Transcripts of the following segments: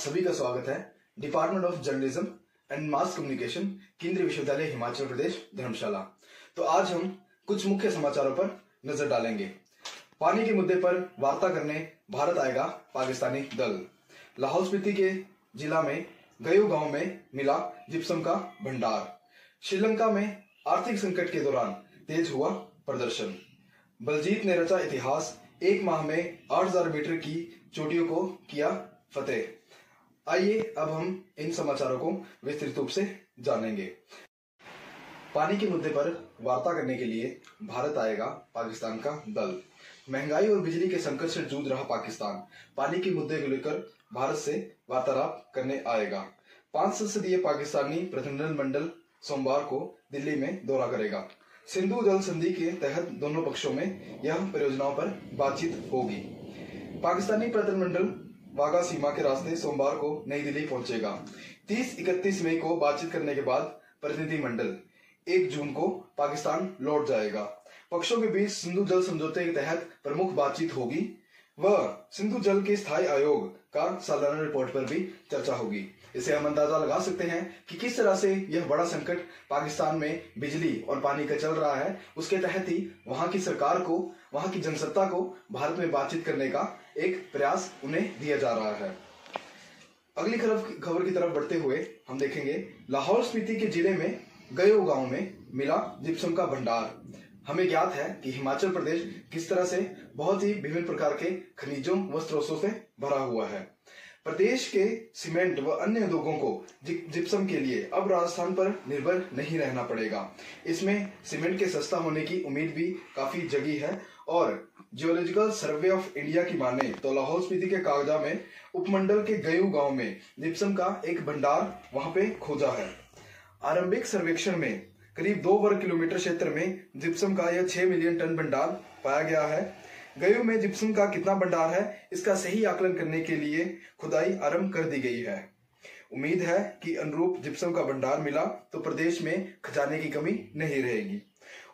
सभी का स्वागत है department of journalism and mass communication केंद्रीय विश्वविद्यालय हिमाचल प्रदेश धर्मशाला। तो आज हम कुछ मुख्य समाचारों पर नजर डालेंगे। पानी के मुद्दे पर वार्ता करने भारत आएगा पाकिस्तानी दल। लाहौल स्पीति के जिला में गयो गांव में मिला जिप्सम का भंडार। श्रीलंका में आर्थिक संकट के दौरान तेज हुआ प्रदर्शन। बलजीत ने रचा इतिहास, एक माह में 8000 मीटर की चोटियों को किया फतेह। आइए अब हम इन समाचारों को विस्तृत रूप से जानेंगे। पानी के मुद्दे पर वार्ता करने के लिए भारत आएगा पाकिस्तान का दल। महंगाई और बिजली के संकट से जूझ रहा पाकिस्तान पानी के मुद्दे को लेकर भारत से वार्तालाप करने आएगा। 5 संसदीय पाकिस्तानी प्रतिनिधिमंडल सोमवार को दिल्ली में दौरा करेगा। सिंधु जल संधि के तहत दोनों पक्षों में यह परियोजनाओं पर बातचीत होगी। पाकिस्तानी प्रतिनिधिमंडल वाघा सीमा के रास्ते सोमवार को नई दिल्ली पहुंचेगा। 30-31 मई को बातचीत करने के बाद प्रतिनिधिमंडल 1 जून को पाकिस्तान लौट जाएगा। पक्षों के बीच सिंधु जल समझौते के तहत प्रमुख बातचीत होगी व सिंधु जल के स्थायी आयोग का सालाना रिपोर्ट पर भी चर्चा होगी। इसे हम अंदाजा लगा सकते हैं कि किस तरह से यह बड़ा संकट पाकिस्तान में बिजली और पानी का चल रहा है। उसके तहत ही वहां की सरकार को, वहां की जनसत्ता को भारत में बातचीत करने का एक प्रयास उन्हें दिया जा रहा है। अगली खबर की तरफ बढ़ते हुए हम देखेंगे लाहौल स्पीति के जिले में गयो गांव में मिला जिप्सम का भंडार। हमें ज्ञात है कि हिमाचल प्रदेश किस तरह से बहुत ही विभिन्न प्रकार के खनिजों व स्रोतों से भरा हुआ है। प्रदेश के सीमेंट व अन्य उद्योगों को जिप्सम के लिए अब राजस्थान पर निर्भर नहीं रहना पड़ेगा। इसमें सीमेंट के सस्ता होने की उम्मीद भी काफी जगी है और जियोलॉजिकल सर्वे ऑफ इंडिया की माने तो लाहौल स्पीति के कागजा में उपमंडल के गयू गांव में जिप्सम का एक भंडार वहां पे खोजा है। आरंभिक सर्वेक्षण में करीब 2 वर्ग किलोमीटर क्षेत्र में जिप्सम का यह 6 मिलियन टन भंडार पाया गया है। गयू में जिप्सम का कितना भंडार है, इसका सही आकलन करने के लिए खुदाई आरंभ कर दी गई है। उम्मीद है कि अनुरूप जिप्सम का भंडार मिला तो प्रदेश में खजाने की कमी नहीं रहेगी।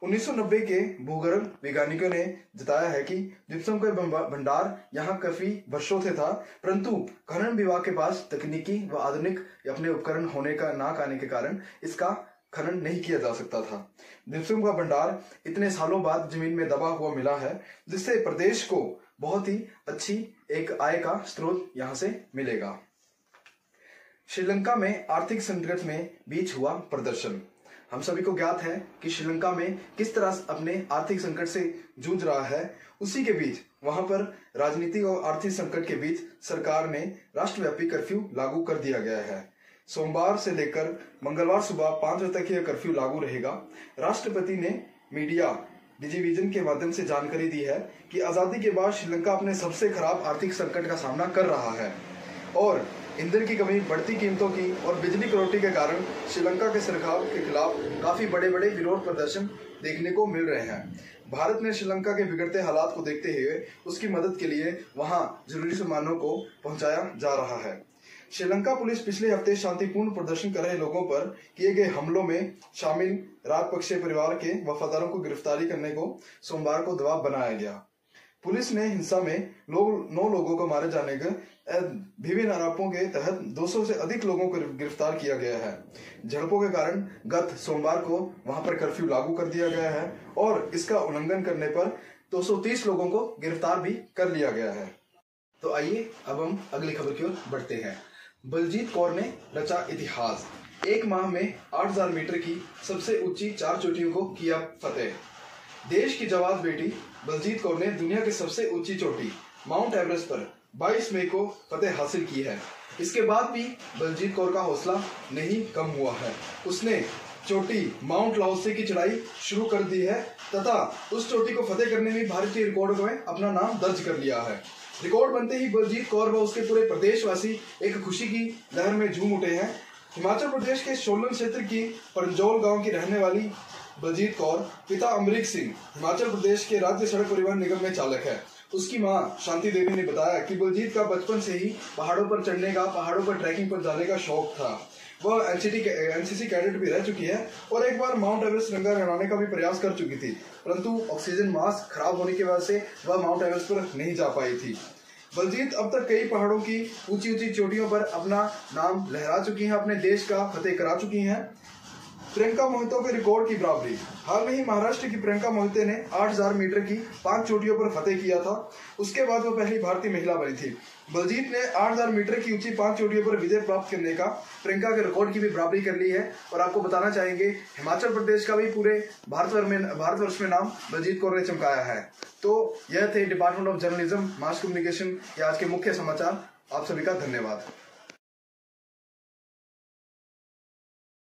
1990 के भूगर्भ वैज्ञानिकों ने जताया है कि जिप्सम का भंडार यहाँ काफी वर्षों से था, परंतु खनन विभाग के पास तकनीकी व आधुनिक अपने उपकरण होने का ना आने के कारण इसका खनन नहीं किया जा सकता था। जिप्सम का भंडार इतने सालों बाद जमीन में दबा हुआ मिला है, जिससे प्रदेश को बहुत ही अच्छी एक आय का स्रोत यहां से मिलेगा। श्रीलंका में आर्थिक संकट में बीच हुआ प्रदर्शन। हम सभी को ज्ञात है कि श्रीलंका में किस तरह अपने आर्थिक संकट से जूझ रहा है। उसी के बीच वहां पर राजनीतिक और आर्थिक संकट के बीच सरकार ने राष्ट्रव्यापी कर्फ्यू लागू कर दिया गया है। सोमवार से लेकर मंगलवार सुबह 5 बजे तक यह कर्फ्यू लागू रहेगा। राष्ट्रपति ने मीडिया डिजीविजन के माध्यम से जानकारी दी है कि आजादी के बाद श्रीलंका अपने सबसे खराब आर्थिक संकट का सामना कर रहा है और ईंधन की कमी, बढ़ती कीमतों की और बिजली कटौती के कारण श्रीलंका के सरकार के खिलाफ काफी बड़े बड़े विरोध प्रदर्शन देखने को मिल रहे हैं। भारत ने श्रीलंका के बिगड़ते हालात को देखते हुए उसकी मदद के लिए वहां जरूरी सामानों को पहुंचाया जा रहा है। श्रीलंका पुलिस पिछले हफ्ते शांतिपूर्ण प्रदर्शन कर रहे लोगों पर किए गए हमलों में शामिल राजपक्षे परिवार के वफादारों को गिरफ्तारी करने को सोमवार को दबाव बनाया गया। पुलिस ने हिंसा में 9 लोगों को मारे जाने के विभिन्न आरोपों के तहत 200 से अधिक लोगों को गिरफ्तार किया गया है। झड़पों के कारण गत सोमवार को वहां पर कर्फ्यू लागू कर दिया गया है और इसका उल्लंघन करने पर 230 लोगों को गिरफ्तार भी कर लिया गया है। तो आइए अब हम अगली खबर की ओर बढ़ते हैं। बलजीत कौर ने रचा इतिहास, एक माह में 8000 मीटर की सबसे ऊंची 4 चोटियों को किया फतेह। देश की जाबाज बेटी बलजीत कौर ने दुनिया की सबसे ऊंची चोटी माउंट एवरेस्ट पर 22 मई को फतेह हासिल की है। इसके बाद भी बलजीत कौर का हौसला नहीं कम हुआ है। उसने चोटी माउंट लाओसे की चढ़ाई शुरू कर दी है तथा उस चोटी को फतेह करने में भारतीय रिकॉर्ड में अपना नाम दर्ज कर लिया है। रिकॉर्ड बनते ही बलजीत कौर व उसके पूरे प्रदेशवासी एक खुशी की लहर में झूम उठे हैं। हिमाचल प्रदेश के सोलन क्षेत्र की परंजोल गांव की रहने वाली बलजीत कौर पिता अमरीक सिंह हिमाचल प्रदेश के राज्य सड़क परिवहन निगम में चालक है। उसकी मां शांति देवी ने बताया कि बलजीत का बचपन से ही पहाड़ों पर चढ़ने का, पहाड़ों पर ट्रैकिंग पर जाने का शौक था। वह एनसीसी कैडेट भी रह चुकी है और एक बार माउंट एवरेस्ट तिरंगा लहराने का भी प्रयास कर चुकी थी, परंतु ऑक्सीजन मास्क खराब होने की वजह से वह माउंट एवरेस्ट पर नहीं जा पाई थी। बलजीत अब तक कई पहाड़ों की ऊंची ऊंची चोटियों पर अपना नाम लहरा चुकी हैं, अपने देश का फतेह करा चुकी हैं। प्रियंका मोहितो के रिकॉर्ड की बराबरी। हाल में ही महाराष्ट्र की प्रियंका मोहिते ने 8000 मीटर की 5 चोटियों पर फतेह किया था। उसके बाद वो पहली भारतीय महिला बनी थी। बलजीत ने 8000 मीटर की ऊंची 5 चोटियों पर विजय प्राप्त करने का प्रियंका के रिकॉर्ड की भी बराबरी कर ली है। और आपको बताना चाहेंगे, हिमाचल प्रदेश का भी पूरे भारतवर्ष में नाम बलजीत कौर ने चमकाया है। तो यह थे department of journalism mass communication के आज के मुख्य समाचार। आप सभी का धन्यवाद।